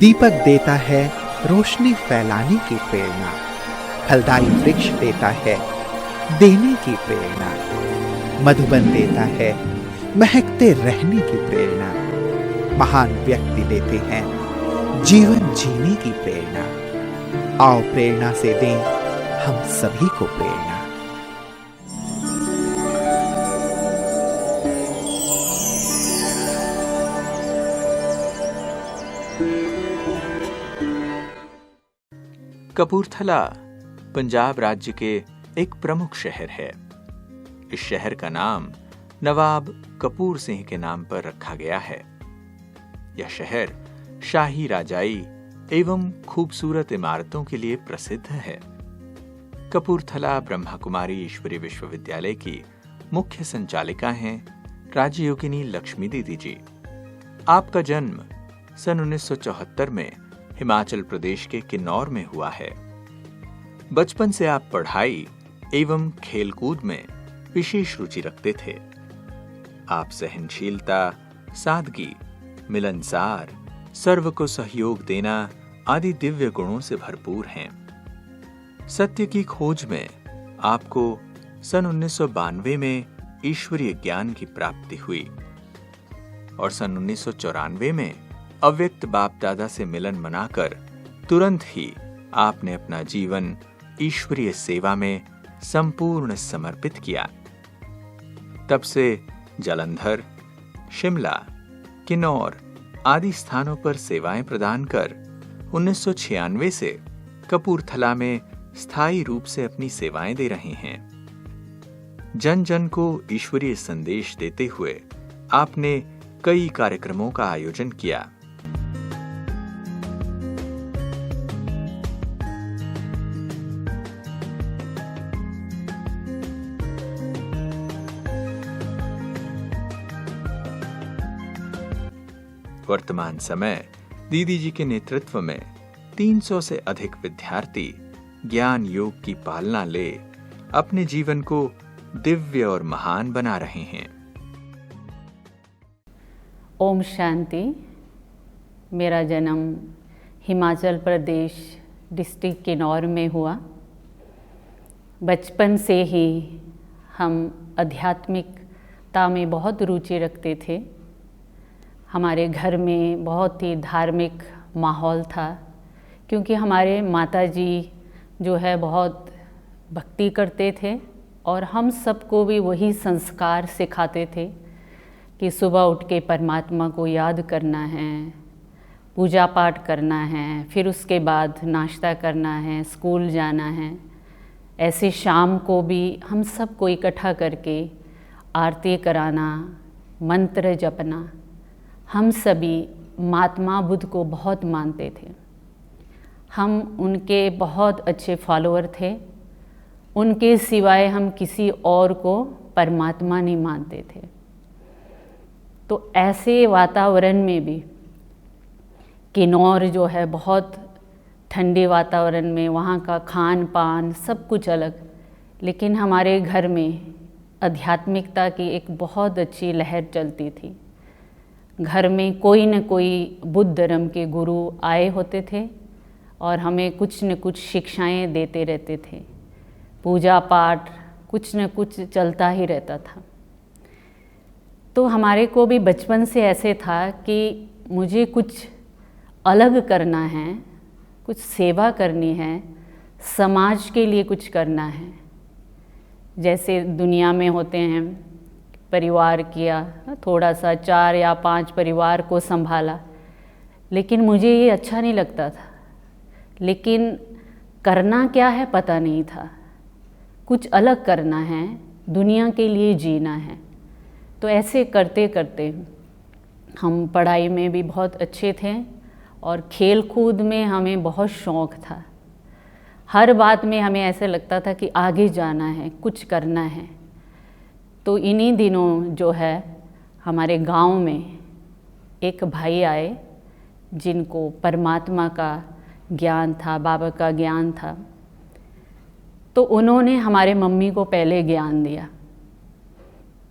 दीपक देता है रोशनी फैलाने की प्रेरणा, फलदायी वृक्ष देता है देने की प्रेरणा, मधुबन देता है महकते रहने की प्रेरणा, महान व्यक्ति देते हैं जीवन जीने की प्रेरणा। आओ प्रेरणा से दें हम सभी को प्रेरणा। कपूरथला पंजाब राज्य के एक प्रमुख शहर है। इस शहर का नाम नवाब कपूर सिंह के नाम पर रखा गया है। यह शहर शाही राजाई एवं खूबसूरत इमारतों के लिए प्रसिद्ध है। कपूरथला ब्रह्मा कुमारी ईश्वरीय विश्वविद्यालय की मुख्य संचालिका हैं राजयोगिनी लक्ष्मी दीदी जी। आपका जन्म सन 1974 में हिमाचल प्रदेश के किन्नौर में हुआ है। बचपन से आप पढ़ाई एवं खेलकूद में विशेष रुचि रखते थे। आप सहनशीलता, सादगी, मिलनसार, सर्व को सहयोग देना आदि दिव्य गुणों से भरपूर हैं। सत्य की खोज में आपको सन 1992 में ईश्वरीय ज्ञान की प्राप्ति हुई और सन 1994 में अव्यक्त बाप दादा से मिलन मनाकर तुरंत ही आपने अपना जीवन ईश्वरीय सेवा में संपूर्ण समर्पित किया। तब से जालंधर, शिमला, किन्नौर आदि स्थानों पर सेवाएं प्रदान कर 1996 से कपूरथला में स्थायी रूप से अपनी सेवाएं दे रहे हैं। जन जन को ईश्वरीय संदेश देते हुए आपने कई कार्यक्रमों का आयोजन किया। वर्तमान समय दीदी जी के नेतृत्व में 300 से अधिक विद्यार्थी ज्ञान योग की पालना ले अपने जीवन को दिव्य और महान बना रहे हैं। ओम शांति। मेरा जन्म हिमाचल प्रदेश डिस्ट्रिक्ट किन्नौर में हुआ। बचपन से ही हम आध्यात्मिकता में बहुत रुचि रखते थे। हमारे घर में बहुत ही धार्मिक माहौल था, क्योंकि हमारे माताजी जो है बहुत भक्ति करते थे और हम सबको भी वही संस्कार सिखाते थे कि सुबह उठ के परमात्मा को याद करना है, पूजा पाठ करना है, फिर उसके बाद नाश्ता करना है, स्कूल जाना है। ऐसे शाम को भी हम सबको इकट्ठा करके आरती कराना, मंत्र जपना। हम सभी महात्मा बुद्ध को बहुत मानते थे। हम उनके बहुत अच्छे फॉलोअर थे। उनके सिवाय हम किसी और को परमात्मा नहीं मानते थे। तो ऐसे वातावरण में भी किन्नौर जो है बहुत ठंडे वातावरण में, वहाँ का खान पान सब कुछ अलग, लेकिन हमारे घर में आध्यात्मिकता की एक बहुत अच्छी लहर चलती थी। घर में कोई न कोई बुद्ध धर्म के गुरु आए होते थे और हमें कुछ न कुछ शिक्षाएं देते रहते थे। पूजा पाठ कुछ न कुछ चलता ही रहता था। तो हमारे को भी बचपन से ऐसे था कि मुझे कुछ अलग करना है, कुछ सेवा करनी है, समाज के लिए कुछ करना है। जैसे दुनिया में होते हैं, परिवार किया, थोड़ा सा 4 या 5 परिवार को संभाला, लेकिन मुझे ये अच्छा नहीं लगता था। लेकिन करना क्या है पता नहीं था। कुछ अलग करना है, दुनिया के लिए जीना है। तो ऐसे करते करते हम पढ़ाई में भी बहुत अच्छे थे और खेल कूद में हमें बहुत शौक़ था। हर बात में हमें ऐसे लगता था कि आगे जाना है, कुछ करना है। तो इन्हीं दिनों जो है हमारे गांव में एक भाई आए जिनको परमात्मा का ज्ञान था, बाबा का ज्ञान था। तो उन्होंने हमारे मम्मी को पहले ज्ञान दिया।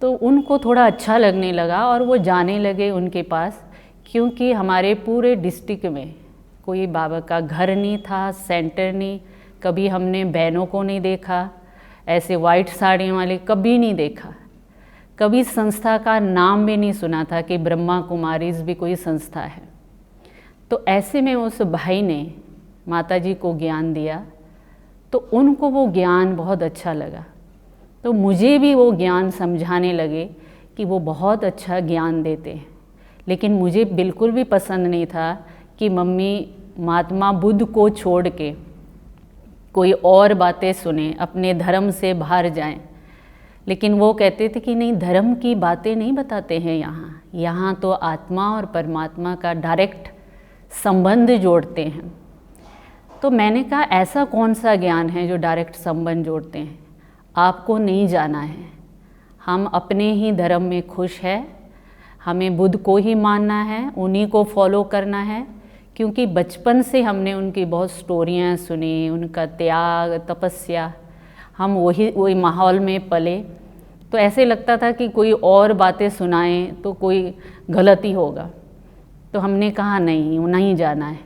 तो उनको थोड़ा अच्छा लगने लगा और वो जाने लगे उनके पास, क्योंकि हमारे पूरे डिस्ट्रिक्ट में कोई बाबा का घर नहीं था, सेंटर नहीं, कभी हमने बहनों को नहीं देखा, ऐसे वाइट साड़ियों वाले कभी नहीं देखा, कभी संस्था का नाम भी नहीं सुना था कि ब्रह्मा कुमारीज भी कोई संस्था है। तो ऐसे में उस भाई ने माता जी को ज्ञान दिया, तो उनको वो ज्ञान बहुत अच्छा लगा, तो मुझे भी वो ज्ञान समझाने लगे कि वो बहुत अच्छा ज्ञान देते हैं। लेकिन मुझे बिल्कुल भी पसंद नहीं था कि मम्मी महात्मा बुद्ध को छोड़ के कोई और बातें सुने, अपने धर्म से बाहर जाएं। लेकिन वो कहते थे कि नहीं, धर्म की बातें नहीं बताते हैं यहाँ तो आत्मा और परमात्मा का डायरेक्ट संबंध जोड़ते हैं। तो मैंने कहा ऐसा कौन सा ज्ञान है जो डायरेक्ट संबंध जोड़ते हैं? आपको नहीं जाना है, हम अपने ही धर्म में खुश है, हमें बुद्ध को ही मानना है, उन्हीं को फॉलो करना है। क्योंकि बचपन से हमने उनकी बहुत स्टोरियाँ सुनी, उनका त्याग, तपस्या, हम वही माहौल में पले, तो ऐसे लगता था कि कोई और बातें सुनाएं तो कोई गलती होगा। तो हमने कहा नहीं जाना है।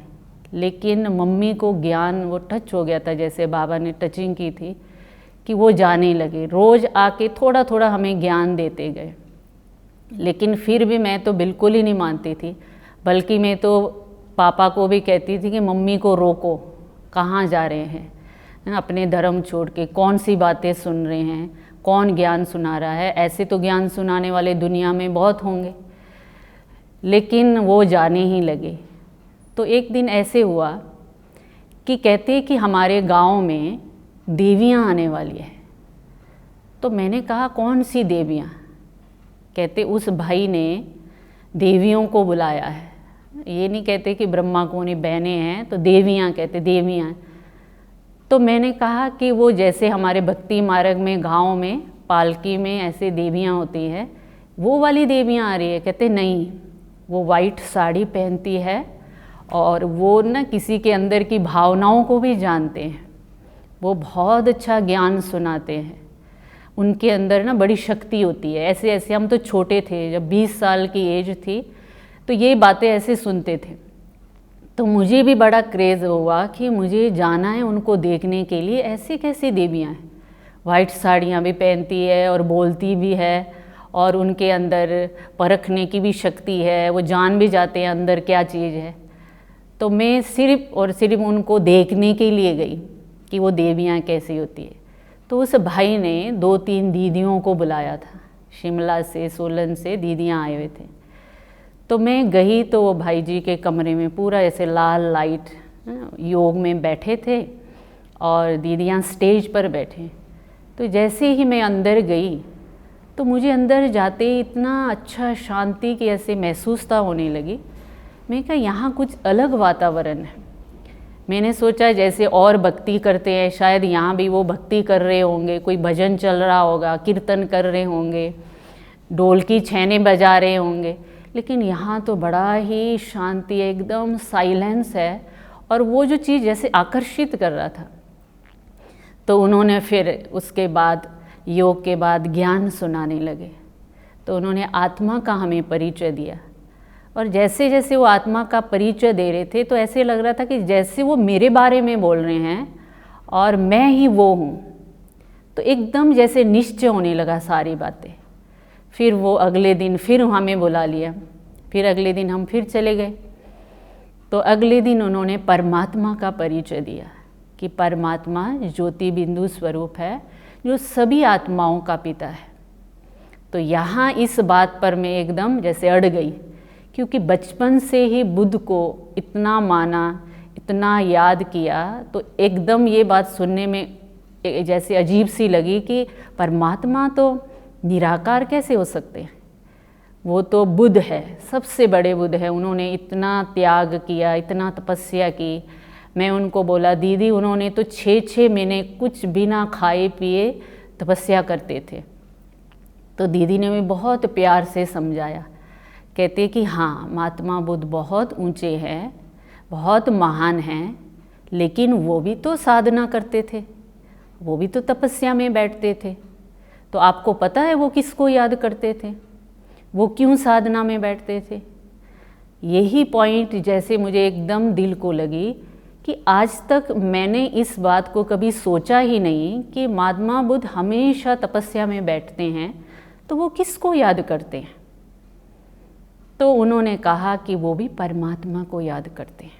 लेकिन मम्मी को ज्ञान वो टच हो गया था, जैसे बाबा ने टचिंग की थी, कि वो जाने लगे, रोज़ आके थोड़ा थोड़ा हमें ज्ञान देते गए। लेकिन फिर भी मैं तो बिल्कुल ही नहीं मानती थी, बल्कि मैं तो पापा को भी कहती थी कि मम्मी को रोको, कहाँ जा रहे हैं अपने धर्म छोड़ के, कौन सी बातें सुन रहे हैं, कौन ज्ञान सुना रहा है, ऐसे तो ज्ञान सुनाने वाले दुनिया में बहुत होंगे। लेकिन वो जाने ही लगे। तो एक दिन ऐसे हुआ कि कहते कि हमारे गांव में देवियां आने वाली है। तो मैंने कहा कौन सी देवियां? कहते उस भाई ने देवियों को बुलाया है। ये नहीं कहते कि ब्रह्मा को नहीं बहनें हैं, तो देवियां कहते, देवियां। तो मैंने कहा कि वो जैसे हमारे भक्ति मार्ग में गांव में पालकी में ऐसे देवियां होती है, वो वाली देवियां आ रही है। कहते नहीं, वो वाइट साड़ी पहनती है और वो ना किसी के अंदर की भावनाओं को भी जानते हैं, वो बहुत अच्छा ज्ञान सुनाते हैं, उनके अंदर ना बड़ी शक्ति होती है। ऐसे ऐसे हम तो छोटे थे, जब 20 साल की एज थी तो ये बातें ऐसे सुनते थे। तो मुझे भी बड़ा क्रेज़ हुआ कि मुझे जाना है उनको देखने के लिए, ऐसी कैसी देवियाँ हैं, वाइट साड़ियाँ भी पहनती है और बोलती भी है, और उनके अंदर परखने की भी शक्ति है, वो जान भी जाते हैं अंदर क्या चीज़ है। तो मैं सिर्फ और सिर्फ उनको देखने के लिए गई कि वो देवियाँ कैसी होती है। तो उस भाई ने 2-3 दीदियों को बुलाया था, शिमला से, सोलन से दीदियाँ आए हुए थे। तो मैं गई तो वो भाई जी के कमरे में पूरा ऐसे लाल लाइट, योग में बैठे थे और दीदियाँ स्टेज पर बैठे। तो जैसे ही मैं अंदर गई तो मुझे अंदर जाते ही इतना अच्छा शांति की ऐसे महसूसता होने लगी। मैं कहा यहाँ कुछ अलग वातावरण है। मैंने सोचा जैसे और भक्ति करते हैं, शायद यहाँ भी वो भक्ति कर रहे होंगे, कोई भजन चल रहा होगा, कीर्तन कर रहे होंगे, ढोल की छैने बजा रहे होंगे। लेकिन यहाँ तो बड़ा ही शांति, एकदम साइलेंस है, और वो जो चीज़ जैसे आकर्षित कर रहा था। तो उन्होंने फिर उसके बाद योग के बाद ज्ञान सुनाने लगे। तो उन्होंने आत्मा का हमें परिचय दिया, और जैसे जैसे वो आत्मा का परिचय दे रहे थे तो ऐसे लग रहा था कि जैसे वो मेरे बारे में बोल रहे हैं और मैं ही वो हूँ। तो एकदम जैसे निश्चय होने लगा सारी बातें। फिर वो अगले दिन फिर हमें बुला लिया, फिर अगले दिन हम फिर चले गए। तो अगले दिन उन्होंने परमात्मा का परिचय दिया कि परमात्मा ज्योति बिंदु स्वरूप है, जो सभी आत्माओं का पिता है। तो यहाँ इस बात पर मैं एकदम जैसे अड़ गई, क्योंकि बचपन से ही बुद्ध को इतना माना, इतना याद किया, तो एकदम ये बात सुनने में जैसे अजीब सी लगी कि परमात्मा तो निराकार कैसे हो सकते हैं, वो तो बुद्ध है, सबसे बड़े बुद्ध है, उन्होंने इतना त्याग किया, इतना तपस्या की। मैं उनको बोला दीदी उन्होंने तो 6-6 महीने कुछ बिना खाए पिए तपस्या करते थे। तो दीदी ने भी बहुत प्यार से समझाया, कहते कि हाँ महात्मा बुद्ध बहुत ऊंचे हैं, बहुत महान हैं, लेकिन वो भी तो साधना करते थे, वो भी तो तपस्या में बैठते थे। तो आपको पता है वो किसको याद करते थे, वो क्यों साधना में बैठते थे? यही पॉइंट जैसे मुझे एकदम दिल को लगी कि आज तक मैंने इस बात को कभी सोचा ही नहीं कि महात्मा बुद्ध हमेशा तपस्या में बैठते हैं तो वो किसको याद करते हैं। तो उन्होंने कहा कि वो भी परमात्मा को याद करते हैं,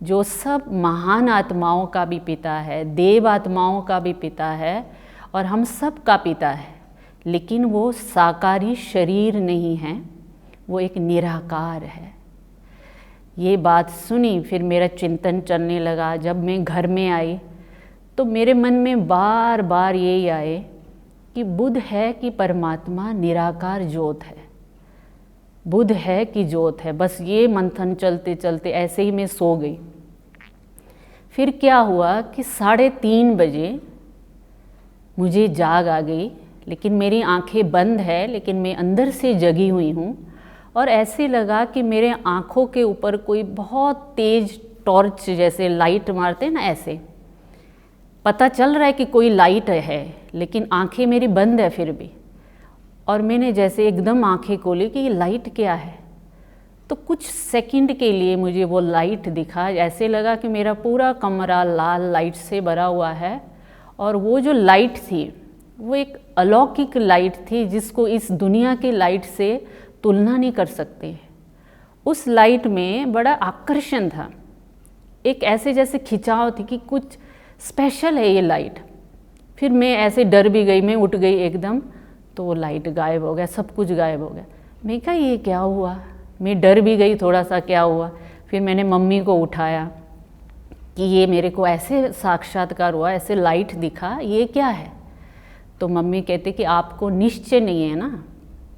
जो सब महान आत्माओं का भी पिता है, देव आत्माओं का भी पिता है और हम सब का पिता है, लेकिन वो साकारी शरीर नहीं है, वो एक निराकार है। ये बात सुनी, फिर मेरा चिंतन चलने लगा। जब मैं घर में आई तो मेरे मन में बार बार यही आए कि बुद्ध है कि परमात्मा निराकार ज्योत है, बुद्ध है कि ज्योत है। बस ये मंथन चलते चलते ऐसे ही मैं सो गई। फिर क्या हुआ कि 3:30 बजे मुझे जाग आ गई, लेकिन मेरी आंखें बंद है, लेकिन मैं अंदर से जगी हुई हूँ और ऐसे लगा कि मेरे आँखों के ऊपर कोई बहुत तेज टॉर्च जैसे लाइट मारते हैं ना, ऐसे पता चल रहा है कि कोई लाइट है, लेकिन आंखें मेरी बंद है फिर भी। और मैंने जैसे एकदम आंखें खोली कि ये लाइट क्या है, तो कुछ सेकंड के लिए मुझे वो लाइट दिखा। ऐसे लगा कि मेरा पूरा कमरा लाल लाइट से भरा हुआ है और वो जो लाइट थी वो एक अलौकिक लाइट थी जिसको इस दुनिया की लाइट से तुलना नहीं कर सकते। उस लाइट में बड़ा आकर्षण था, एक ऐसे जैसे खिंचाव थी कि कुछ स्पेशल है ये लाइट। फिर मैं ऐसे डर भी गई, मैं उठ गई एकदम, तो वो लाइट गायब हो गया, सब कुछ गायब हो गया। मैं कहा ये क्या हुआ, मैं डर भी गई थोड़ा सा, क्या हुआ। फिर मैंने मम्मी को उठाया कि ये मेरे को ऐसे साक्षात्कार हुआ, ऐसे लाइट दिखा, ये क्या है। तो मम्मी कहते कि आपको निश्चय नहीं है ना,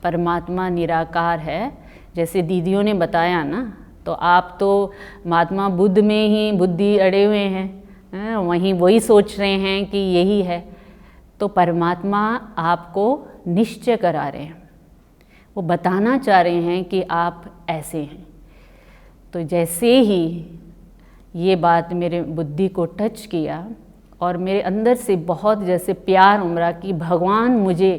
परमात्मा निराकार है, जैसे दीदियों ने बताया ना, तो आप तो महात्मा बुद्ध में ही बुद्धि अड़े हुए हैं, वहीं वही सोच रहे हैं कि यही है। तो परमात्मा आपको निश्चय करा रहे हैं, वो बताना चाह रहे हैं कि आप ऐसे हैं। तो जैसे ही ये बात मेरे बुद्धि को टच किया और मेरे अंदर से बहुत जैसे प्यार उमड़ा कि भगवान मुझे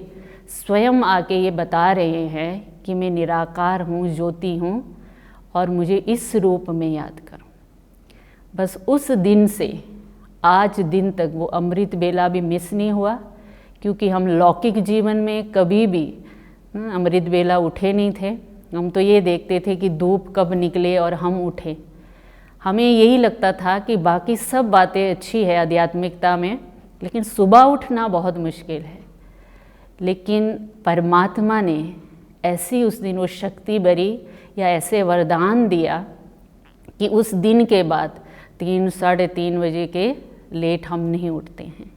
स्वयं आके ये बता रहे हैं कि मैं निराकार हूँ, ज्योति हूँ और मुझे इस रूप में याद करो। बस उस दिन से आज दिन तक वो अमृत बेला भी मिस नहीं हुआ, क्योंकि हम लौकिक जीवन में कभी भी अमृत बेला उठे नहीं थे। हम तो ये देखते थे कि धूप कब निकले और हम उठे। हमें यही लगता था कि बाकी सब बातें अच्छी है आध्यात्मिकता में, लेकिन सुबह उठना बहुत मुश्किल है। लेकिन परमात्मा ने ऐसी उस दिन वो शक्ति भरी या ऐसे वरदान दिया कि उस दिन के बाद 3-3:30 बजे के लेट हम नहीं उठते हैं।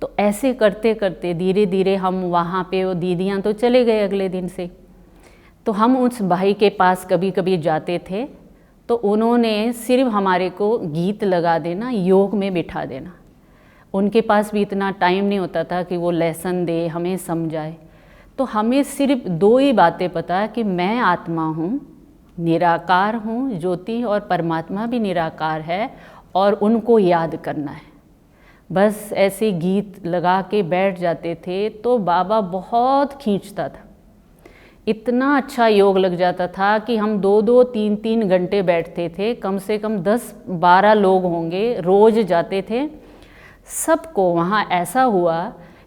तो ऐसे करते करते धीरे धीरे हम वहाँ पे, वो दीदियाँ तो चले गए अगले दिन से, तो हम उस भाई के पास कभी कभी जाते थे, तो उन्होंने सिर्फ हमारे को गीत लगा देना, योग में बिठा देना। उनके पास भी इतना टाइम नहीं होता था कि वो लेसन दे, हमें समझाए। तो हमें सिर्फ 2 ही बातें पता है कि मैं आत्मा हूँ, निराकार हूँ ज्योति, और परमात्मा भी निराकार है और उनको याद करना है। बस ऐसे गीत लगा के बैठ जाते थे तो बाबा बहुत खींचता था, इतना अच्छा योग लग जाता था कि हम 2-2, 3-3 घंटे बैठते थे। कम से कम 10-12 लोग होंगे, रोज़ जाते थे। सबको वहाँ ऐसा हुआ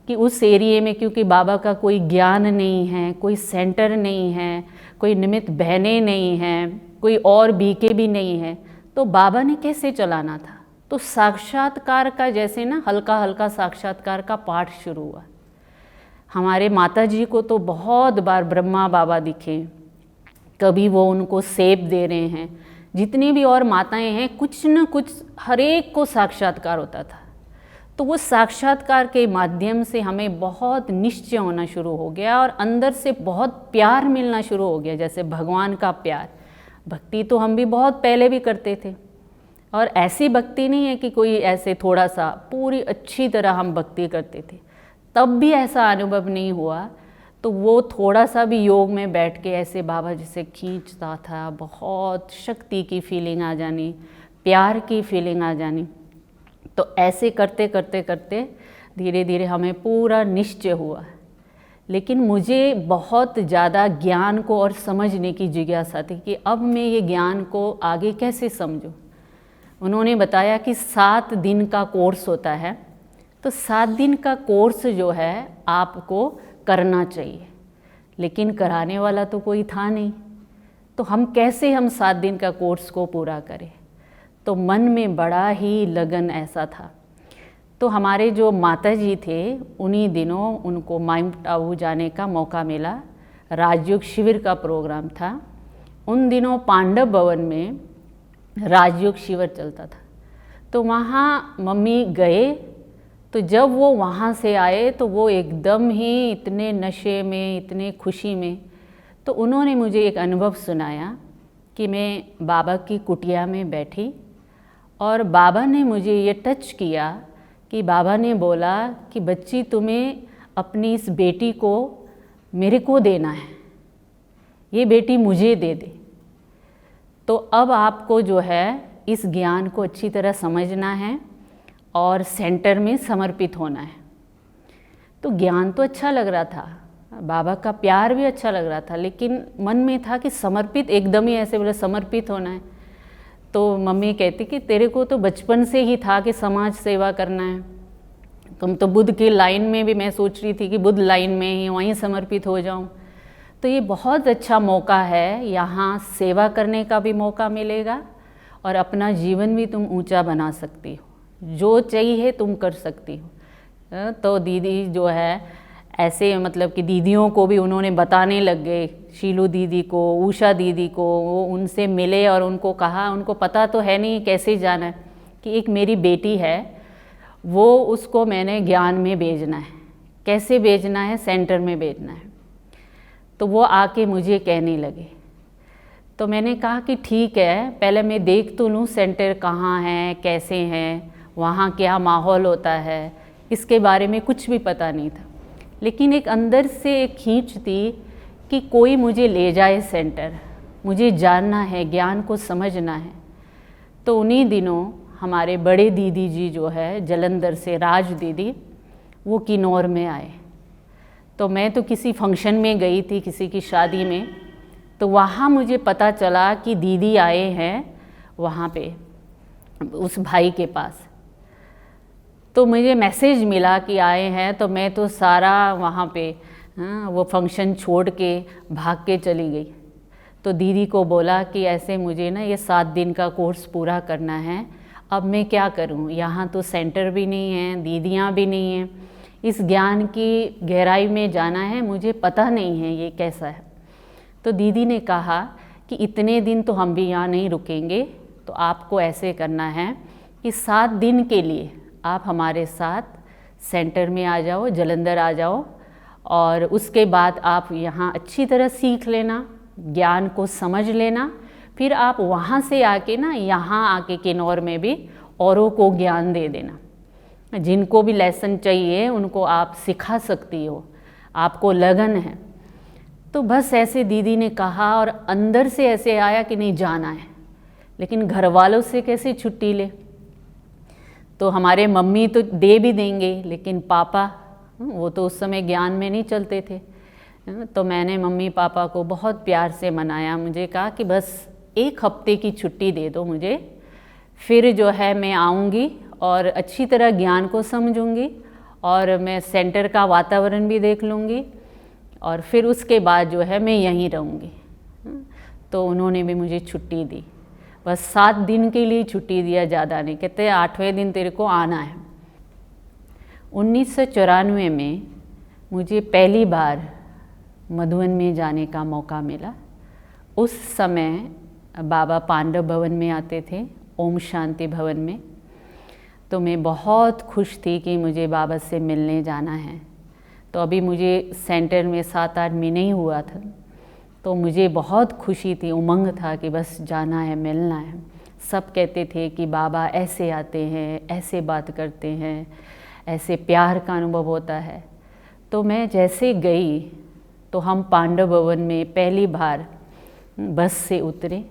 कि उस एरिए में, क्योंकि बाबा का कोई ज्ञान नहीं है, कोई सेंटर नहीं है, कोई निमित्त बहनें नहीं हैं, कोई और बीके भी नहीं है, तो बाबा ने कैसे चलाना था। तो साक्षात्कार का जैसे ना हल्का हल्का साक्षात्कार का पाठ शुरू हुआ। हमारे माता जी को तो बहुत बार ब्रह्मा बाबा दिखे, कभी वो उनको सेब दे रहे हैं, जितनी भी और माताएं हैं कुछ न कुछ हर एक को साक्षात्कार होता था। तो वो साक्षात्कार के माध्यम से हमें बहुत निश्चय होना शुरू हो गया और अंदर से बहुत प्यार मिलना शुरू हो गया, जैसे भगवान का प्यार। भक्ति तो हम भी बहुत पहले भी करते थे, और ऐसी भक्ति नहीं है कि कोई ऐसे थोड़ा सा, पूरी अच्छी तरह हम भक्ति करते थे, तब भी ऐसा अनुभव नहीं हुआ। तो वो थोड़ा सा भी योग में बैठ के ऐसे बाबा जिसे खींचता था, बहुत शक्ति की फीलिंग आ जानी, प्यार की फीलिंग आ जानी। तो ऐसे करते करते करते धीरे धीरे हमें पूरा निश्चय हुआ। लेकिन मुझे बहुत ज़्यादा ज्ञान को और समझने की जिज्ञासा थी कि अब मैं ये ज्ञान को आगे कैसे समझूं। उन्होंने बताया कि 7 दिन का कोर्स होता है, तो 7 दिन का कोर्स जो है आपको करना चाहिए, लेकिन कराने वाला तो कोई था नहीं, तो हम 7 दिन का कोर्स को पूरा करें। तो मन में बड़ा ही लगन ऐसा था। तो हमारे जो माता जी थे, उन्हीं दिनों उनको माउंट आबू जाने का मौका मिला। राजयोग शिविर का प्रोग्राम था। उन दिनों पांडव भवन में राजयोग शिविर चलता था। तो वहाँ मम्मी गए, तो जब वो वहाँ से आए तो वो एकदम ही इतने नशे में, इतने खुशी में। तो उन्होंने मुझे एक अनुभव सुनाया कि मैं बाबा की कुटिया में बैठी और बाबा ने मुझे ये टच किया कि बाबा ने बोला कि बच्ची, तुम्हें अपनी इस बेटी को मेरे को देना है, ये बेटी मुझे दे दे। तो अब आपको जो है इस ज्ञान को अच्छी तरह समझना है और सेंटर में समर्पित होना है। तो ज्ञान तो अच्छा लग रहा था, बाबा का प्यार भी अच्छा लग रहा था, लेकिन मन में था कि समर्पित, एकदम ही ऐसे बोले समर्पित होना है। तो मम्मी कहती कि तेरे को तो बचपन से ही था कि समाज सेवा करना है, तुम तो बुद्ध की लाइन में भी, मैं सोच रही थी कि बुद्ध लाइन में ही वहीं समर्पित हो जाऊं। तो ये बहुत अच्छा मौका है, यहाँ सेवा करने का भी मौका मिलेगा और अपना जीवन भी तुम ऊंचा बना सकती हो, जो चाहिए तुम कर सकती हो। तो दीदी जो है ऐसे, मतलब कि दीदियों को भी उन्होंने बताने लग गए, शीलू दीदी को, उषा दीदी को, वो उनसे मिले और उनको कहा, उनको पता तो है नहीं कैसे जाना है, कि एक मेरी बेटी है, वो उसको मैंने ज्ञान में भेजना है। कैसे भेजना है? सेंटर में भेजना है। तो वो आके मुझे कहने लगे। तो मैंने कहा कि ठीक है, पहले मैं देख तो लूँ सेंटर कहाँ है, कैसे हैं, वहाँ क्या माहौल होता है, इसके बारे में कुछ भी पता नहीं था। लेकिन एक अंदर से एक खींच थी कि कोई मुझे ले जाए सेंटर, मुझे जानना है, ज्ञान को समझना है। तो उन्हीं दिनों हमारे बड़े दीदी जी जो है जलंधर से, राज दीदी, वो किन्नौर में आए। तो मैं तो किसी फंक्शन में गई थी, किसी की शादी में, तो वहाँ मुझे पता चला कि दीदी आए हैं वहाँ पे उस भाई के पास। तो मुझे मैसेज मिला कि आए हैं, तो मैं तो सारा वहाँ पे वो फंक्शन छोड़ के भाग के चली गई। तो दीदी को बोला कि ऐसे मुझे ना ये 7 दिन का कोर्स पूरा करना है, अब मैं क्या करूँ, यहाँ तो सेंटर भी नहीं है, दीदियाँ भी नहीं हैं, इस ज्ञान की गहराई में जाना है, मुझे पता नहीं है ये कैसा है। तो दीदी ने कहा कि इतने दिन तो हम भी यहाँ नहीं रुकेंगे, तो आपको ऐसे करना है कि 7 दिन के लिए आप हमारे साथ सेंटर में आ जाओ, जलंधर आ जाओ, और उसके बाद आप यहाँ अच्छी तरह सीख लेना, ज्ञान को समझ लेना, फिर आप वहाँ से आके ना यहाँ आके किन्नौर में भी औरों को ज्ञान दे देना। जिनको भी लेसन चाहिए उनको आप सिखा सकती हो, आपको लगन है। तो बस ऐसे दीदी ने कहा और अंदर से ऐसे आया कि नहीं जाना है, लेकिन घर वालों से कैसे छुट्टी ले। तो हमारे मम्मी तो दे भी देंगे, लेकिन पापा वो तो उस समय ज्ञान में नहीं चलते थे। तो मैंने मम्मी पापा को बहुत प्यार से मनाया, मुझे कहा कि बस 1 हफ्ते की छुट्टी दे दो मुझे, फिर जो है मैं आऊँगी और अच्छी तरह ज्ञान को समझूंगी और मैं सेंटर का वातावरण भी देख लूँगी, और फिर उसके बाद जो है मैं यहीं रहूँगी। तो उन्होंने भी मुझे छुट्टी दी, बस 7 दिन के लिए छुट्टी दिया, ज़्यादा नहीं। कहते 8वें दिन तेरे को आना है। 1994 में मुझे पहली बार मधुबन में जाने का मौका मिला। उस समय बाबा पांडव भवन में आते थे, ओम शांति भवन में। तो मैं बहुत खुश थी कि मुझे बाबा से मिलने जाना है। तो अभी मुझे सेंटर में 7-8 महीने ही हुआ था, तो मुझे बहुत खुशी थी, उमंग था कि बस जाना है, मिलना है। सब कहते थे कि बाबा ऐसे आते हैं, ऐसे बात करते हैं, ऐसे प्यार का अनुभव होता है। तो मैं जैसे गई तो हम पांडव भवन में पहली बार बस से उतरे।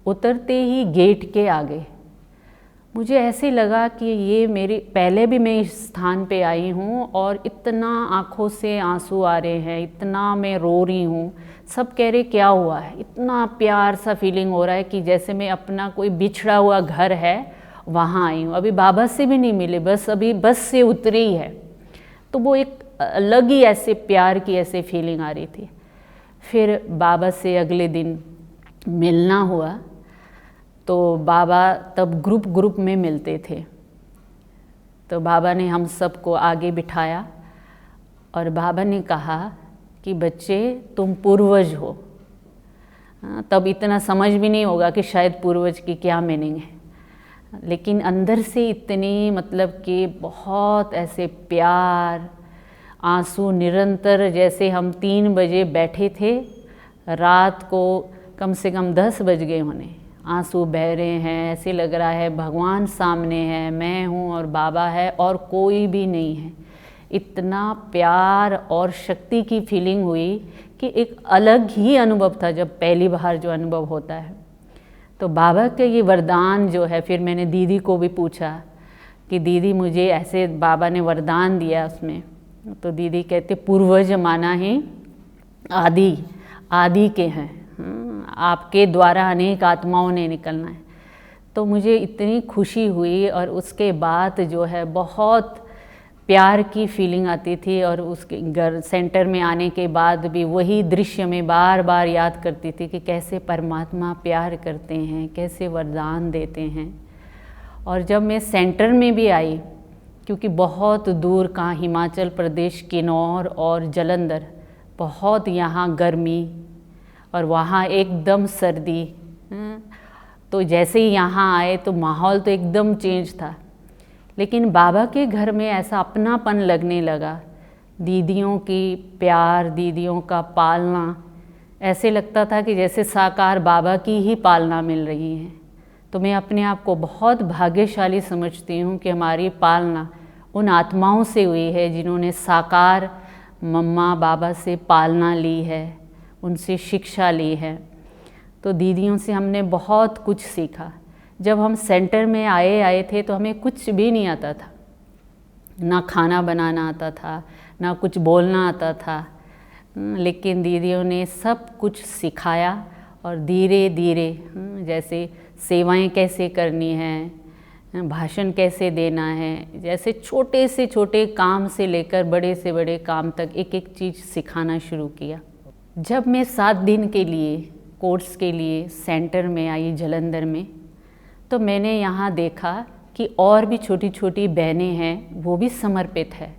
उतरते ही गेट के आगे मुझे ऐसे लगा कि ये मेरी पहले भी मैं इस स्थान पे आई हूँ और इतना आँखों से आंसू आ रहे हैं, इतना मैं रो रही हूँ। सब कह रहे क्या हुआ है, इतना प्यार सा फीलिंग हो रहा है कि जैसे मैं अपना कोई बिछड़ा हुआ घर है वहाँ आई हूँ। अभी बाबा से भी नहीं मिले, बस अभी बस से उतरी है। तो वो एक अलग ही ऐसे प्यार की ऐसे फीलिंग आ रही थी। फिर बाबा से अगले दिन मिलना हुआ, तो बाबा तब ग्रुप में मिलते थे। तो बाबा ने हम सबको आगे बिठाया और बाबा ने कहा कि बच्चे तुम पूर्वज हो। तब इतना समझ भी नहीं होगा कि शायद पूर्वज की क्या मीनिंग है, लेकिन अंदर से इतनी मतलब कि बहुत ऐसे प्यार, आंसू निरंतर। जैसे हम 3 बजे बैठे थे, रात को कम से कम 10 बज गए होने, आंसू बह रहे हैं। ऐसे लग रहा है भगवान सामने है, मैं हूँ और बाबा है और कोई भी नहीं है। इतना प्यार और शक्ति की फीलिंग हुई कि एक अलग ही अनुभव था जब पहली बार जो अनुभव होता है। तो बाबा के ये वरदान जो है, फिर मैंने दीदी को भी पूछा कि दीदी मुझे ऐसे बाबा ने वरदान दिया उसमें। तो दीदी कहते पूर्वज माना ही आदि के हैं, आपके द्वारा अनेक आत्माओं ने निकलना है। तो मुझे इतनी खुशी हुई और उसके बाद जो है बहुत प्यार की फीलिंग आती थी। और उसके घर सेंटर में आने के बाद भी वही दृश्य में बार बार याद करती थी कि कैसे परमात्मा प्यार करते हैं, कैसे वरदान देते हैं। और जब मैं सेंटर में भी आई, क्योंकि बहुत दूर कहाँ हिमाचल प्रदेश किन्नौर और जालंधर, बहुत यहाँ गर्मी और वहाँ एकदम सर्दी। तो जैसे ही यहाँ आए तो माहौल तो एकदम चेंज था। लेकिन बाबा के घर में ऐसा अपनापन लगने लगा, दीदियों की प्यार, दीदियों का पालना। ऐसे लगता था कि जैसे साकार बाबा की ही पालना मिल रही है। तो मैं अपने आप को बहुत भाग्यशाली समझती हूँ कि हमारी पालना उन आत्माओं से हुई है जिन्होंने साकार मम्मा बाबा से पालना ली है, उनसे शिक्षा ली है। तो दीदियों से हमने बहुत कुछ सीखा। जब हम सेंटर में आए थे तो हमें कुछ भी नहीं आता था, ना खाना बनाना आता था, ना कुछ बोलना आता था। लेकिन दीदियों ने सब कुछ सिखाया और धीरे धीरे जैसे सेवाएं कैसे करनी है, भाषण कैसे देना है, जैसे छोटे से छोटे काम से लेकर बड़े से बड़े काम तक एक एक चीज़ सिखाना शुरू किया। जब मैं 7 दिन के लिए कोर्स के लिए सेंटर में आई जालंधर में, तो मैंने यहाँ देखा कि और भी छोटी छोटी बहनें हैं, वो भी समर्पित है।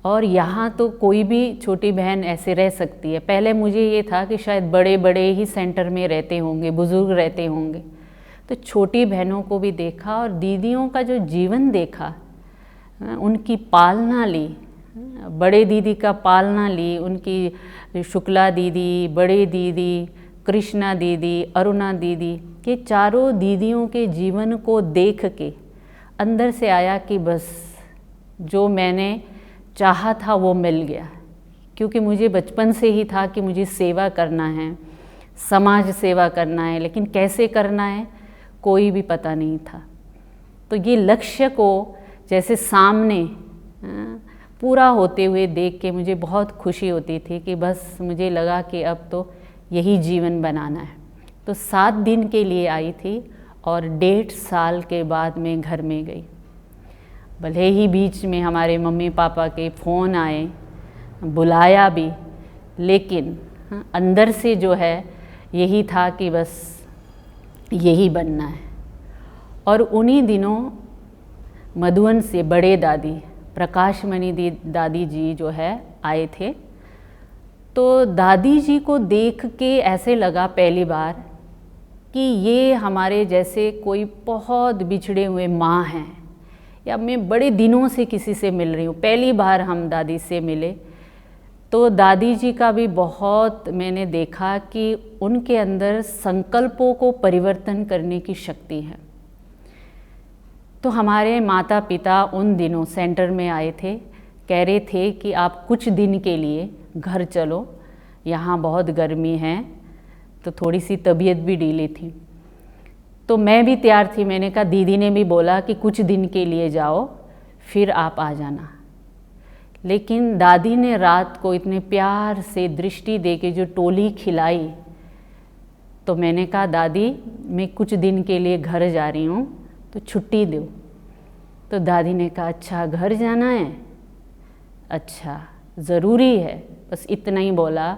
और यहाँ तो कोई भी छोटी बहन ऐसे रह सकती है। पहले मुझे ये था कि शायद बड़े बड़े ही सेंटर में रहते होंगे, बुज़ुर्ग रहते होंगे। तो छोटी बहनों को भी देखा और दीदियों का जो जीवन देखा, उनकी पालना ली, बड़े दीदी का पालना ली, उनकी शुक्ला दीदी, बड़े दीदी, कृष्णा दीदी, अरुणा दीदी के चारों दीदियों के जीवन को देख के अंदर से आया कि बस जो मैंने चाहा था वो मिल गया। क्योंकि मुझे बचपन से ही था कि मुझे सेवा करना है, समाज सेवा करना है, लेकिन कैसे करना है कोई भी पता नहीं था। तो ये लक्ष्य को जैसे सामने पूरा होते हुए देख के मुझे बहुत खुशी होती थी कि बस मुझे लगा कि अब तो यही जीवन बनाना है। तो 7 दिन के लिए आई थी और 1.5 साल के बाद मैं घर में गई। भले ही बीच में हमारे मम्मी पापा के फ़ोन आए, बुलाया भी, लेकिन अंदर से जो है यही था कि बस यही बनना है। और उन्हीं दिनों मधुबन से बड़े दादी प्रकाशमणि दादी जी जो है आए थे। तो दादी जी को देख के ऐसे लगा पहली बार कि ये हमारे जैसे कोई बहुत बिछड़े हुए माँ हैं, या मैं बड़े दिनों से किसी से मिल रही हूँ, पहली बार हम दादी से मिले। तो दादी जी का भी बहुत मैंने देखा कि उनके अंदर संकल्पों को परिवर्तन करने की शक्ति है। तो हमारे माता पिता उन दिनों सेंटर में आए थे, कह रहे थे कि आप कुछ दिन के लिए घर चलो, यहाँ बहुत गर्मी है। तो थोड़ी सी तबीयत भी ढीली थी। तो मैं भी तैयार थी। मैंने कहा, दीदी ने भी बोला कि कुछ दिन के लिए जाओ, फिर आप आ जाना। लेकिन दादी ने रात को इतने प्यार से दृष्टि दे के जो टोली खिलाई, तो मैंने कहा, दादी मैं कुछ दिन के लिए घर जा रही हूँ, तो छुट्टी दो। तो दादी ने कहा, अच्छा घर जाना है, अच्छा ज़रूरी है, बस इतना ही बोला।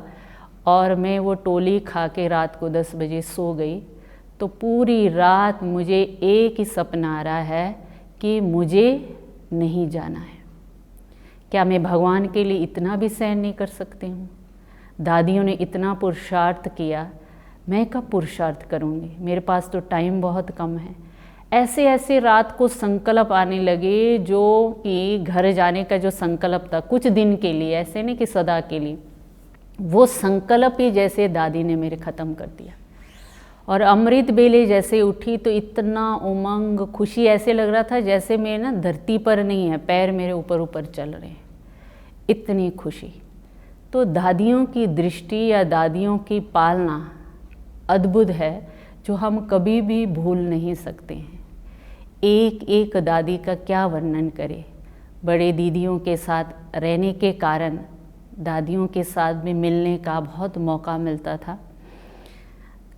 और मैं वो टोली खा के रात को 10 बजे सो गई। तो पूरी रात मुझे एक ही सपना आ रहा है कि मुझे नहीं जाना है। क्या मैं भगवान के लिए इतना भी सहन नहीं कर सकती हूँ? दादियों ने इतना पुरुषार्थ किया, मैं कब पुरुषार्थ करूँगी? मेरे पास तो टाइम बहुत कम है। ऐसे ऐसे रात को संकल्प आने लगे, जो कि घर जाने का जो संकल्प था कुछ दिन के लिए, ऐसे नहीं कि सदा के लिए, वो संकल्प ही जैसे दादी ने मेरे ख़त्म कर दिया। और अमृत बेले जैसे उठी तो इतना उमंग, खुशी, ऐसे लग रहा था जैसे मैं ना धरती पर नहीं है, पैर मेरे ऊपर ऊपर चल रहे हैं, इतनी खुशी। तो दादियों की दृष्टि या दादियों की पालना अद्भुत है, जो हम कभी भी भूल नहीं सकते हैं। एक एक दादी का क्या वर्णन करें। बड़े दीदियों के साथ रहने के कारण दादियों के साथ भी मिलने का बहुत मौका मिलता था।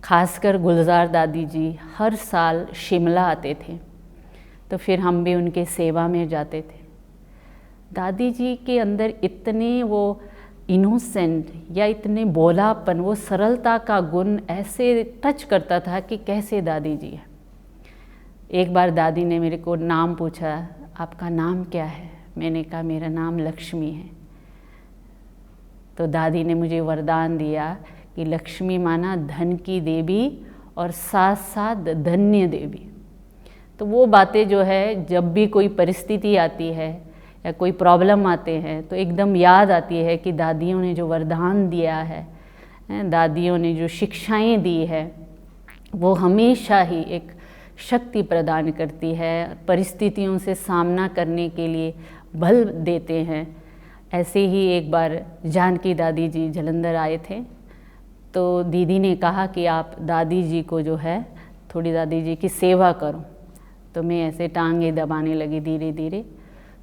खासकर गुलजार दादी जी हर साल शिमला आते थे, तो फिर हम भी उनके सेवा में जाते थे। दादी जी के अंदर इतने वो इनोसेंट या इतने भोलापन, वो सरलता का गुण ऐसे टच करता था कि कैसे दादी जी है। एक बार दादी ने मेरे को नाम पूछा, आपका नाम क्या है? मैंने कहा, मेरा नाम लक्ष्मी है। तो दादी ने मुझे वरदान दिया कि लक्ष्मी माना धन की देवी और साथ साथ धन्य देवी। तो वो बातें जो है, जब भी कोई परिस्थिति आती है या कोई प्रॉब्लम आते हैं, तो एकदम याद आती है कि दादियों ने जो वरदान दिया है, दादियों ने जो शिक्षाएं दी है, वो हमेशा ही एक शक्ति प्रदान करती है, परिस्थितियों से सामना करने के लिए बल देते हैं। ऐसे ही एक बार जानकी दादी जी जलंधर आए थे, तो दीदी ने कहा कि आप दादी जी को जो है थोड़ी दादी जी की सेवा करो। तो मैं ऐसे टांगे दबाने लगी धीरे धीरे।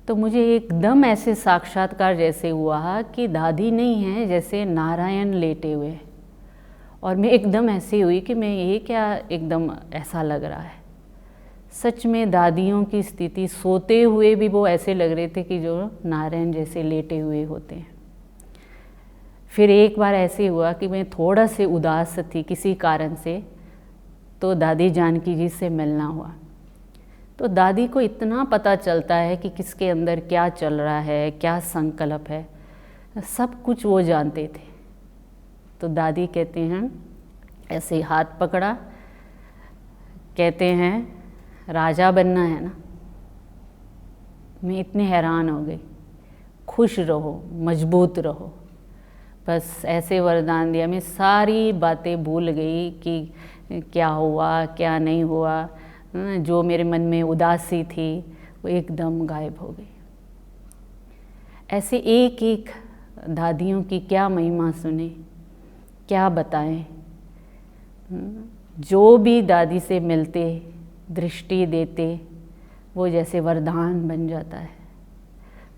तो मुझे एकदम ऐसे साक्षात्कार जैसे हुआ कि दादी नहीं है, जैसे नारायण लेटे हुए। और मैं एकदम ऐसी हुई कि मैं ये क्या, एकदम ऐसा लग रहा है। सच में दादियों की स्थिति सोते हुए भी वो ऐसे लग रहे थे कि जो नारायण जैसे लेटे हुए होते हैं। फिर एक बार ऐसे हुआ कि मैं थोड़ा से उदास थी किसी कारण से, तो दादी जानकी जी से मिलना हुआ। तो दादी को इतना पता चलता है कि किसके अंदर क्या चल रहा है, क्या संकल्प है, सब कुछ वो जानते थे। तो दादी कहते हैं, ऐसे हाथ पकड़ा, कहते हैं राजा बनना है ना। मैं इतनी हैरान हो गई। खुश रहो, मजबूत रहो, बस ऐसे वरदान दिया। मैं सारी बातें भूल गई कि क्या हुआ क्या नहीं हुआ। जो मेरे मन में उदासी थी वो एकदम गायब हो गई। ऐसे एक एक दादियों की क्या महिमा सुने, क्या बताएं। जो भी दादी से मिलते, दृष्टि देते, वो जैसे वरदान बन जाता है।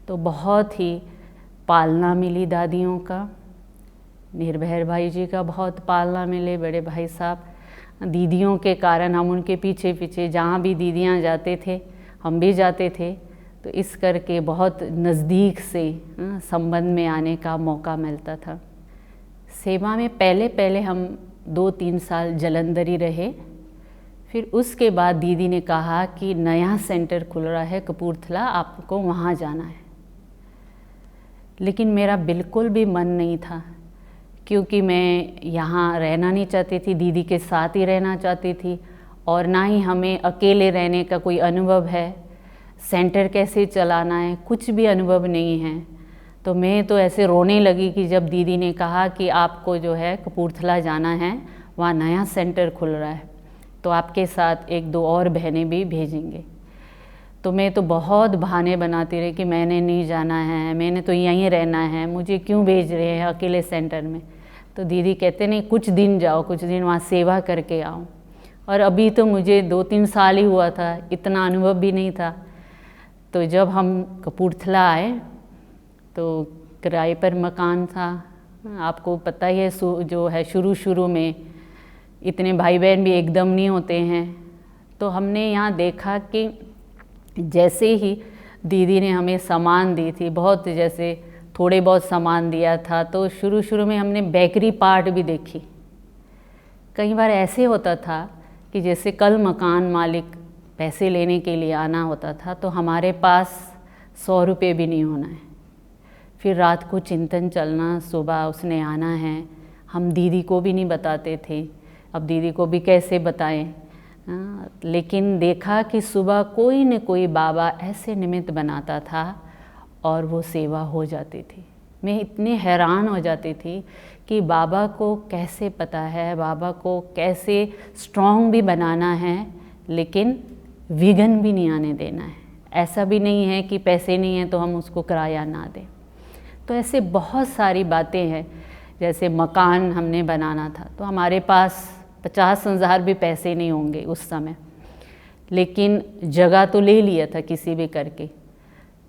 तो बहुत ही पालना मिली दादियों का। निर्भय भाई जी का बहुत पालना मिले, बड़े भाई साहब। दीदियों के कारण हम उनके पीछे पीछे जहाँ भी दीदियाँ जाते थे हम भी जाते थे। तो इस करके बहुत नज़दीक से संबंध में आने का मौका मिलता था। सेवा में पहले हम 2-3 साल जलंधर ही रहे। फिर उसके बाद दीदी ने कहा कि नया सेंटर खुल रहा है कपूरथला, आपको वहाँ जाना है। लेकिन मेरा बिल्कुल भी मन नहीं था, क्योंकि मैं यहाँ रहना नहीं चाहती थी, दीदी के साथ ही रहना चाहती थी। और ना ही हमें अकेले रहने का कोई अनुभव है, सेंटर कैसे चलाना है, कुछ भी अनुभव नहीं है। तो मैं तो ऐसे रोने लगी कि जब दीदी ने कहा कि आपको जो है कपूरथला जाना है, वहाँ नया सेंटर खुल रहा है, तो आपके साथ 1-2 और बहनें भी भेजेंगे। तो मैं तो बहुत बहाने बनाती रही कि मैंने नहीं जाना है, मैंने तो यहीं रहना है, मुझे क्यों भेज रहे हैं अकेले सेंटर में। तो दीदी कहते नहीं, कुछ दिन जाओ, कुछ दिन वहाँ सेवा करके आओ। और अभी तो मुझे 2-3 साल ही हुआ था, इतना अनुभव भी नहीं था। तो जब हम कपूरथला आए तो किराए पर मकान था। आपको पता ही है जो है शुरू में इतने भाई बहन भी एकदम नहीं होते हैं। तो हमने यहाँ देखा कि जैसे ही दीदी ने हमें सामान दी थी, बहुत जैसे थोड़े बहुत सामान दिया था, तो शुरू में हमने बेकरी पार्ट भी देखी। कई बार ऐसे होता था कि जैसे कल मकान मालिक पैसे लेने के लिए आना होता था तो हमारे पास 100 रुपये भी नहीं होना है। फिर रात को चिंतन चलना, सुबह उसने आना है। हम दीदी को भी नहीं बताते थे, अब दीदी को भी कैसे बताएं। लेकिन देखा कि सुबह कोई न कोई बाबा ऐसे निमित्त बनाता था और वो सेवा हो जाती थी। मैं इतनी हैरान हो जाती थी कि बाबा को कैसे पता है, बाबा को कैसे स्ट्रॉन्ग भी बनाना है, लेकिन विघ्न भी नहीं आने देना है। ऐसा भी नहीं है कि पैसे नहीं हैं तो हम उसको किराया ना दें। तो ऐसे बहुत सारी बातें हैं। जैसे मकान हमने बनाना था तो हमारे पास 50,000 भी पैसे नहीं होंगे उस समय, लेकिन जगह तो ले लिया था किसी भी करके।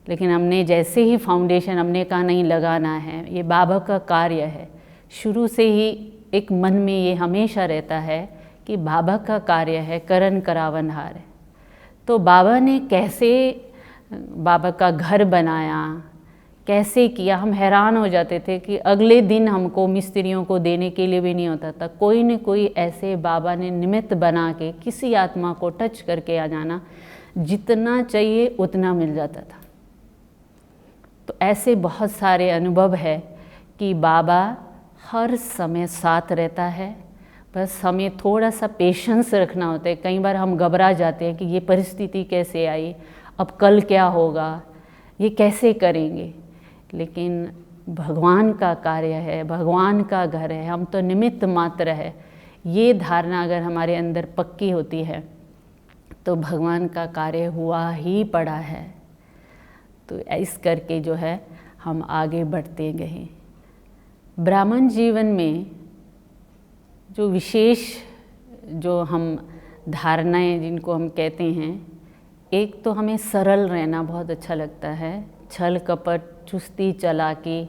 लेकिन हमने जैसे ही फाउंडेशन हमने कहा नहीं लगाना है, ये बाबा का कार्य है। शुरू से ही एक मन में ये हमेशा रहता है कि बाबा का कार्य है, करन करावनहार है। तो बाबा ने कैसे बाबा का घर बनाया, कैसे किया, हम हैरान हो जाते थे कि अगले दिन हमको मिस्त्रियों को देने के लिए भी नहीं होता था। कोई न कोई ऐसे बाबा ने निमित्त बना के किसी आत्मा को टच करके आ जाना, जितना चाहिए उतना मिल जाता था। तो ऐसे बहुत सारे अनुभव है कि बाबा हर समय साथ रहता है। बस हमें थोड़ा सा पेशेंस रखना होता है। कई बार हम घबरा जाते हैं कि ये परिस्थिति कैसे आई, अब कल क्या होगा, ये कैसे करेंगे। लेकिन भगवान का कार्य है, भगवान का घर है, हम तो निमित्त मात्र है। ये धारणा अगर हमारे अंदर पक्की होती है तो भगवान का कार्य हुआ ही पड़ा है। तो इस करके जो है हम आगे बढ़ते गए। ब्राह्मण जीवन में जो विशेष जो हम धारणाएं जिनको हम कहते हैं, एक तो हमें सरल रहना बहुत अच्छा लगता है। छल कपट चुस्ती चालाकी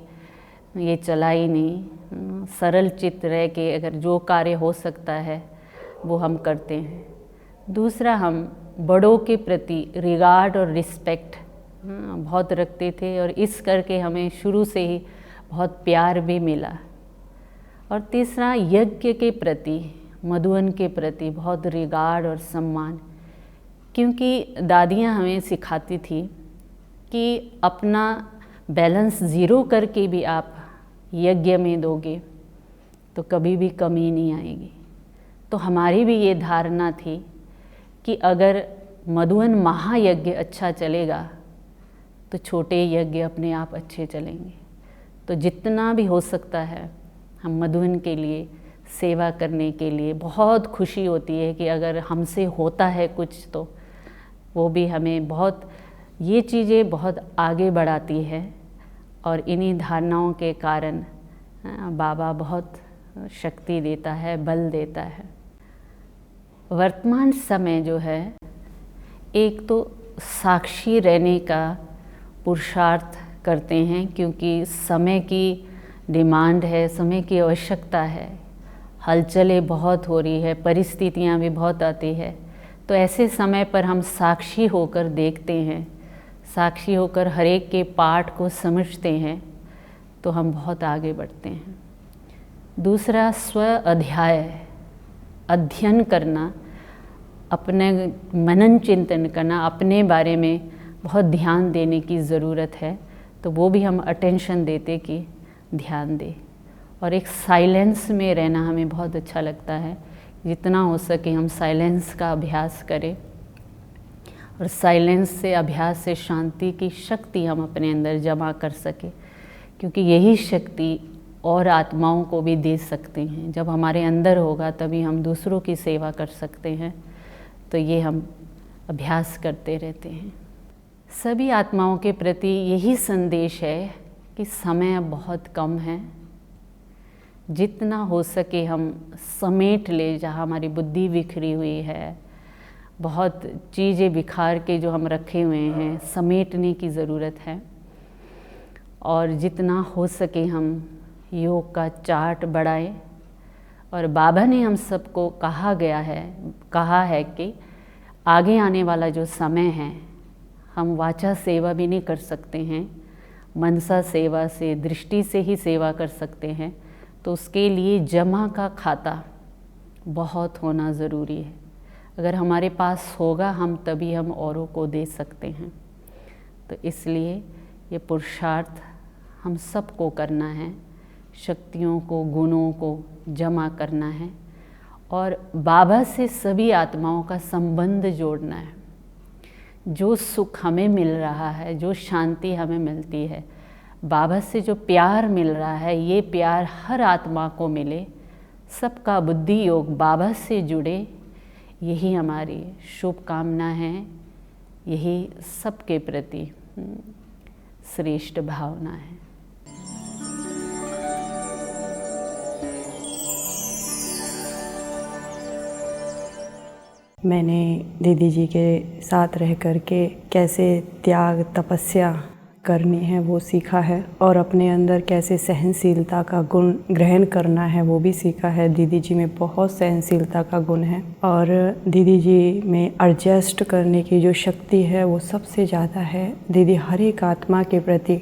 ये चला ही नहीं। सरल चित्त रह के अगर जो कार्य हो सकता है वो हम करते हैं। दूसरा, हम बड़ों के प्रति रिगार्ड और रिस्पेक्ट बहुत रखते थे और इस करके हमें शुरू से ही बहुत प्यार भी मिला। और तीसरा, यज्ञ के प्रति, मधुवन के प्रति बहुत रिगार्ड और सम्मान, क्योंकि दादियाँ हमें सिखाती थी कि अपना बैलेंस ज़ीरो करके भी आप यज्ञ में दोगे तो कभी भी कमी नहीं आएगी। तो हमारी भी ये धारणा थी कि अगर मधुवन महायज्ञ अच्छा चलेगा तो छोटे यज्ञ अपने आप अच्छे चलेंगे। तो जितना भी हो सकता है हम मधुवन के लिए सेवा करने के लिए, बहुत खुशी होती है कि अगर हमसे होता है कुछ तो वो भी हमें बहुत, ये चीज़ें बहुत आगे बढ़ाती है। और इन्हीं धारणाओं के कारण बाबा बहुत शक्ति देता है, बल देता है। वर्तमान समय जो है, एक तो साक्षी रहने का पुरुषार्थ करते हैं क्योंकि समय की डिमांड है, समय की आवश्यकता है, हलचलें बहुत हो रही है, परिस्थितियाँ भी बहुत आती है। तो ऐसे समय पर हम साक्षी होकर देखते हैं, साक्षी होकर हर एक के पाठ को समझते हैं, तो हम बहुत आगे बढ़ते हैं। दूसरा, स्व अध्ययन करना, अपने मनन चिंतन करना, अपने बारे में बहुत ध्यान देने की ज़रूरत है। तो वो भी हम अटेंशन देते कि ध्यान दे। और एक साइलेंस में रहना हमें बहुत अच्छा लगता है। जितना हो सके हम साइलेंस का अभ्यास करें और साइलेंस से, अभ्यास से शांति की शक्ति हम अपने अंदर जमा कर सके, क्योंकि यही शक्ति और आत्माओं को भी दे सकते हैं। जब हमारे अंदर होगा तभी हम दूसरों की सेवा कर सकते हैं। तो ये हम अभ्यास करते रहते हैं। सभी आत्माओं के प्रति यही संदेश है कि समय अब बहुत कम है। जितना हो सके हम समेट ले, जहाँ हमारी बुद्धि बिखरी हुई है, बहुत चीज़ें बिखार के जो हम रखे हुए हैं, समेटने की ज़रूरत है। और जितना हो सके हम योग का चार्ट बढ़ाएं। और बाबा ने हम सबको कहा है कि आगे आने वाला जो समय है, हम वाचा सेवा भी नहीं कर सकते हैं, मनसा सेवा से, दृष्टि से ही सेवा कर सकते हैं। तो उसके लिए जमा का खाता बहुत होना ज़रूरी है। अगर हमारे पास होगा, हम तभी हम औरों को दे सकते हैं। तो इसलिए ये पुरुषार्थ हम सबको करना है, शक्तियों को, गुणों को जमा करना है और बाबा से सभी आत्माओं का संबंध जोड़ना है। जो सुख हमें मिल रहा है, जो शांति हमें मिलती है, बाबा से जो प्यार मिल रहा है, ये प्यार हर आत्मा को मिले, सबका बुद्धि योग बाबा से जुड़े, यही हमारी शुभकामना है, यही सबके प्रति श्रेष्ठ भावना है। मैंने दीदी जी के साथ रह कर के कैसे त्याग तपस्या करनी है वो सीखा है, और अपने अंदर कैसे सहनशीलता का गुण ग्रहण करना है वो भी सीखा है। दीदी जी में बहुत सहनशीलता का गुण है, और दीदी जी में एडजस्ट करने की जो शक्ति है वो सबसे ज़्यादा है। दीदी हर एक आत्मा के प्रति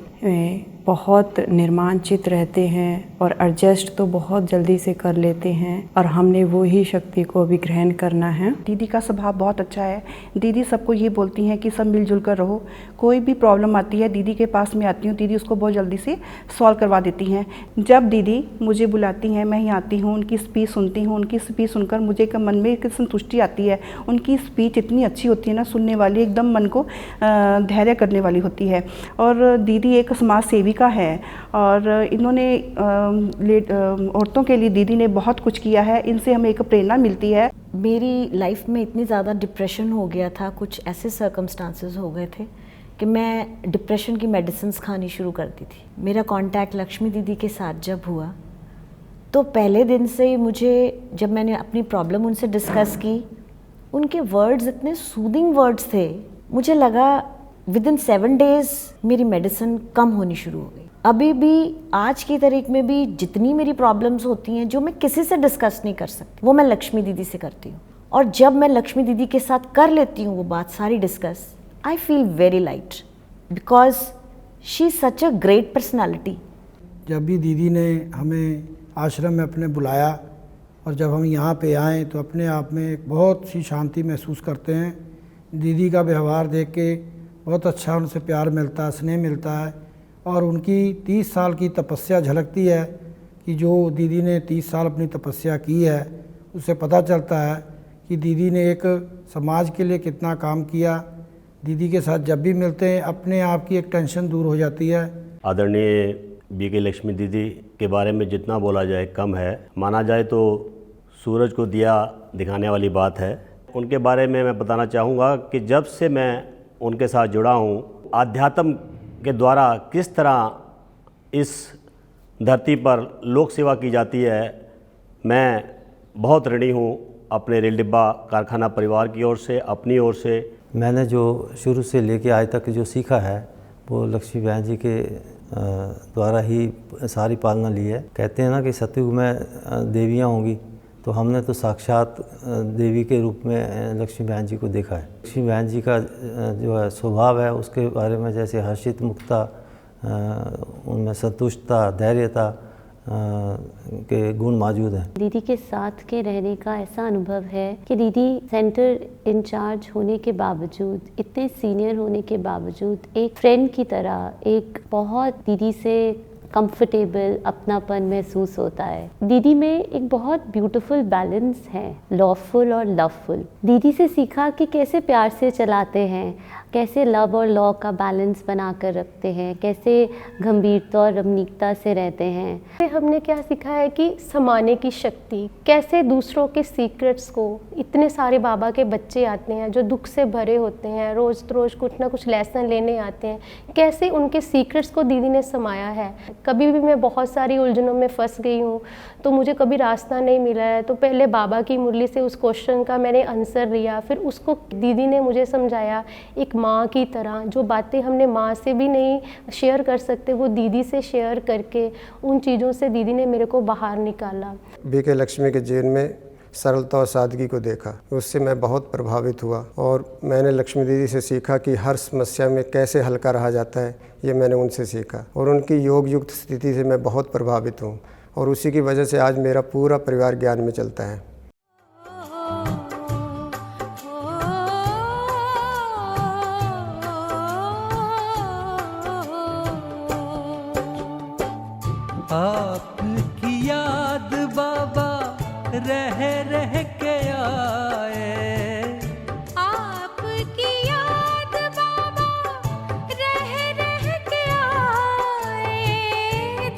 बहुत निर्माणचित रहते हैं और एडजस्ट तो बहुत जल्दी से कर लेते हैं, और हमने वो ही शक्ति को भी ग्रहण करना है। दीदी का स्वभाव बहुत अच्छा है। दीदी सबको ये बोलती हैं कि सब मिलजुल कर रहो। कोई भी प्रॉब्लम आती है, दीदी के पास में आती हूँ, दीदी उसको बहुत जल्दी से सॉल्व करवा देती हैं। जब दीदी मुझे बुलाती हैं, मैं यहाँ आती हूँ, उनकी स्पीच सुनती हूँ। उनकी स्पीच सुनकर मुझे मन में एक संतुष्टि आती है। उनकी स्पीच इतनी अच्छी होती है ना, सुनने वाली, एकदम मन को धैर्य करने वाली होती है। और दीदी एक समाज सेविका है, और इन्होंने औरतों के लिए दीदी ने बहुत कुछ किया है। इनसे हमें एक प्रेरणा मिलती है। मेरी लाइफ में इतनी ज़्यादा डिप्रेशन हो गया था, कुछ ऐसे सर्कमस्टांसेस हो गए थे कि मैं डिप्रेशन की मेडिसिन्स खानी शुरू कर दी थी। मेरा कांटेक्ट लक्ष्मी दीदी के साथ जब हुआ, तो पहले दिन से ही मुझे, जब मैंने अपनी प्रॉब्लम उनसे डिस्कस की, उनके वर्ड्स इतने सूदिंग वर्ड्स थे, मुझे लगा विदिन 7 डेज़ मेरी मेडिसिन कम होनी शुरू हो गई। अभी भी आज की तारीख में भी जितनी मेरी प्रॉब्लम्स होती हैं जो मैं किसी से डिस्कस नहीं कर सकती, वो मैं लक्ष्मी दीदी से करती हूँ। और जब मैं लक्ष्मी दीदी के साथ कर लेती हूँ वो बात सारी discuss, I feel very light because she is such a great personality. जब भी दीदी ने हमें आश्रम में अपने बुलाया और जब हम यहाँ पे आए तो अपने आप में एक बहुत सी शांति महसूस करते हैं। दीदी का व्यवहार देख के बहुत अच्छा उनसे प्यार मिलता है, स्नेह मिलता है, और उनकी 30 साल की तपस्या झलकती है कि जो दीदी ने 30 साल अपनी तपस्या की है, उससे पता चलता है कि दीदी ने एक समाज के लिए कितना काम किया। दीदी के साथ जब भी मिलते हैं अपने आप की एक टेंशन दूर हो जाती है। आदरणीय बीके लक्ष्मी दीदी के बारे में जितना बोला जाए कम है। माना जाए तो सूरज को दिया दिखाने वाली बात है। उनके बारे में मैं बताना चाहूँगा कि जब से मैं उनके साथ जुड़ा हूँ, आध्यात्म के द्वारा किस तरह इस धरती पर लोक सेवा की जाती है, मैं बहुत ऋणी हूँ अपने रेल डिब्बा कारखाना परिवार की ओर से, अपनी ओर से। मैंने जो शुरू से लेके आज तक जो सीखा है वो लक्ष्मी बहन जी के द्वारा ही सारी पालना ली है। कहते हैं ना कि सतयुग में देवियाँ होंगी, तो हमने तो साक्षात देवी के रूप में लक्ष्मी बहन जी को देखा है। लक्ष्मी बहन जी का जो है स्वभाव है, उसके बारे में जैसे हर्षित मुक्ता, उनमें संतुष्टता, धैर्यता के गुण मौजूद हैं। दीदी के साथ के रहने का ऐसा अनुभव है कि दीदी सेंटर इंचार्ज होने के बावजूद, इतने सीनियर होने के बावजूद, एक फ्रेंड की तरह, एक बहुत दीदी से कंफर्टेबल अपनापन महसूस होता है। दीदी में एक बहुत ब्यूटीफुल बैलेंस है, लॉफुल और लवफुल। दीदी से सीखा कि कैसे प्यार से चलाते हैं, कैसे लव और लॉ का बैलेंस बनाकर रखते हैं, कैसे गंभीरता और रमणीकता से रहते हैं। हमने क्या सीखा है कि समाने की शक्ति, कैसे दूसरों के सीक्रेट्स को, इतने सारे बाबा के बच्चे आते हैं जो दुख से भरे होते हैं, रोज़ रोज़ कुछ ना कुछ लेसन लेने आते हैं, कैसे उनके सीक्रेट्स को दीदी ने समाया है। कभी भी मैं बहुत सारी उलझनों में फंस गई हूँ तो मुझे कभी रास्ता नहीं मिला है, तो पहले बाबा की मुरली से उस क्वेश्चन का मैंने आंसर लिया, फिर उसको दीदी ने मुझे समझाया एक माँ की तरह। जो बातें हमने माँ से भी नहीं शेयर कर सकते वो दीदी से शेयर करके उन चीज़ों से दीदी ने मेरे को बाहर निकाला। बीके लक्ष्मी के जीवन में सरलता और सादगी को देखा, उससे मैं बहुत प्रभावित हुआ और मैंने लक्ष्मी दीदी से सीखा कि हर समस्या में कैसे हल्का रहा जाता है, ये मैंने उनसे सीखा और उनकी योग युक्त स्थिति से मैं बहुत प्रभावित हूँ और उसी की वजह से आज मेरा पूरा परिवार ज्ञान में चलता है। आपकी याद बाबा रह रह के आए, आपकी याद बाबा रह रह के आए,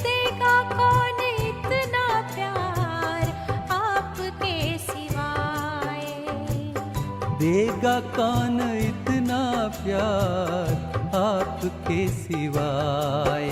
देगा कौन इतना प्यार आपके सिवाय, देगा कौन इतना प्यार आपके सिवाय।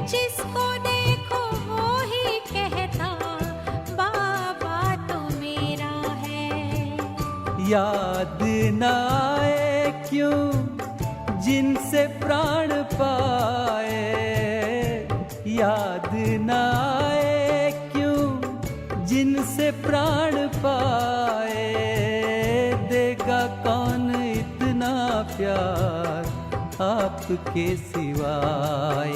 जिसको देखो वो ही कहता बाबा तो मेरा है। याद न आए क्यों जिनसे प्राण पाए, याद न आए क्यों जिनसे प्राण पाए, देगा कौन इतना प्यार आपके सिवाय।